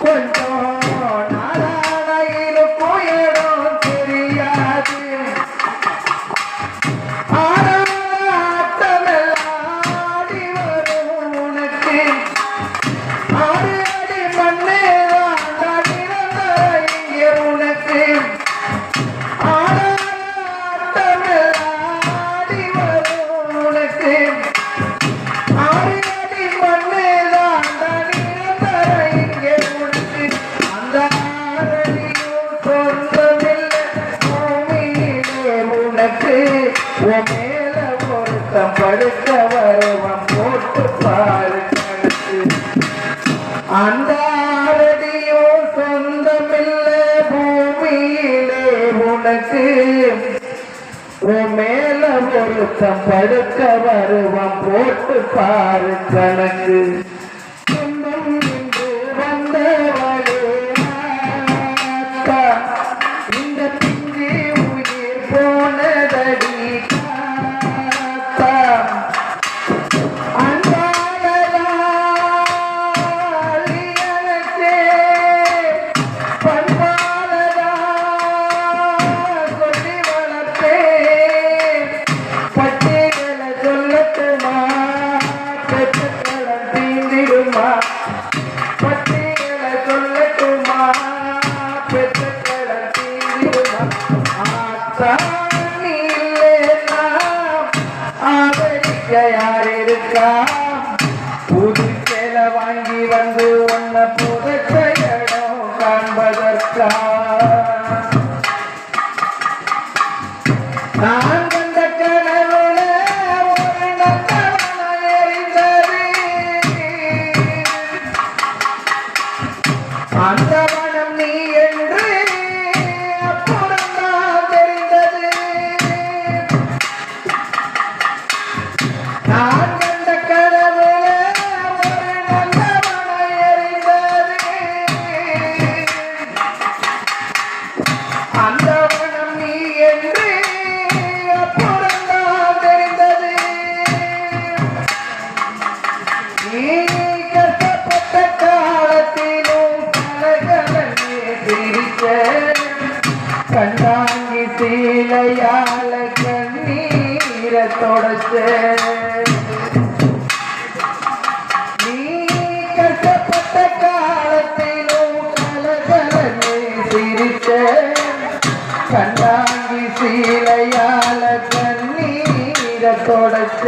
கொஞ்சம் நாராயண போயிடும் தெரியாது ஆட்டமெல்லாடி வரும் உனக்கு ஆடு அடி மண்ணே இங்கே உனக்கு ஆட்டமெல்லாடி வரும் உனக்கு ஆடு அடி மண்ணே இங்கே உனக்கு அந்த ஆரடியும் சொந்தமில்லை பூமியிலே உனக்கு உன் மேல பொருத்தம் படுக்க வருவம் போட்டு பாரு கணக்கு அந்த ஆரடியும் சொந்தமில்லை பூமியிலே உனக்கு உன் மேல பொருத்தம் படுக்க வருவம் போட்டு பாரு கணக்கு சொந்தம் என்று வந்தவளே இந்த பிஞ்சு உயிர் போனதடி யார் இருக்கா புது சேல வாங்கி வந்து உன்னை புதைச்ச இடம் காண்பதற்கா நான் கண்ட கனவுல ஒரு நல்லவன எரிந்தது அந்த மனம் நீ என்று அப்புறம் தான் தெரிந்தது நான் கண்ட கனவுல ஒரு நல்லவன எரிந்தது அந்த மனம் நீ என்று அப்புறம் தான் தெரிந்தது நீ கஷ்டப்பட்ட காலத்திலும் கலகலனே சிரிக்க கண்டாங்கி சீலையால கண்ணீரை தொடச்ச நீ கஷ்டப்பட்ட காலத்திலும் கலகலனே சிரிச்ச கண்டாங்கி சீலையால கண்ணீரை தொடச்ச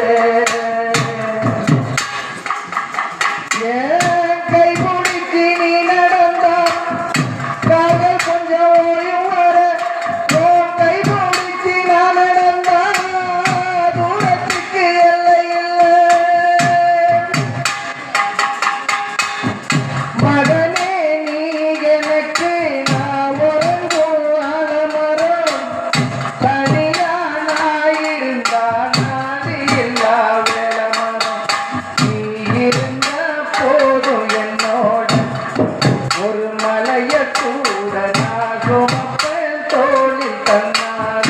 ஏன் கை பிடிச்சி நீ நடந்தா காதல் கொஞ்சம் ஓயும் வர உன் கை பிடிச்சி நான் நடந்தா தூரத்துக்கு எல்லை இல்லை மகனே நீ எனக்கு நான் உறங்கும் ஆலமரம் தனியா நான் இருந்தா நாடு இல்லா வேலமரம் நீ இருந்த போதும் என்னோட ஒரு மலைய கூட நான் சுமப்பேன் தோளில் தன்னால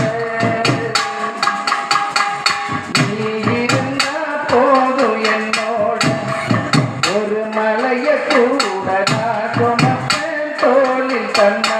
நீ இருந்த போதும் என்னோட ஒரு மலைய கூட நான் சுமப்பேன் தோளில் தன்னால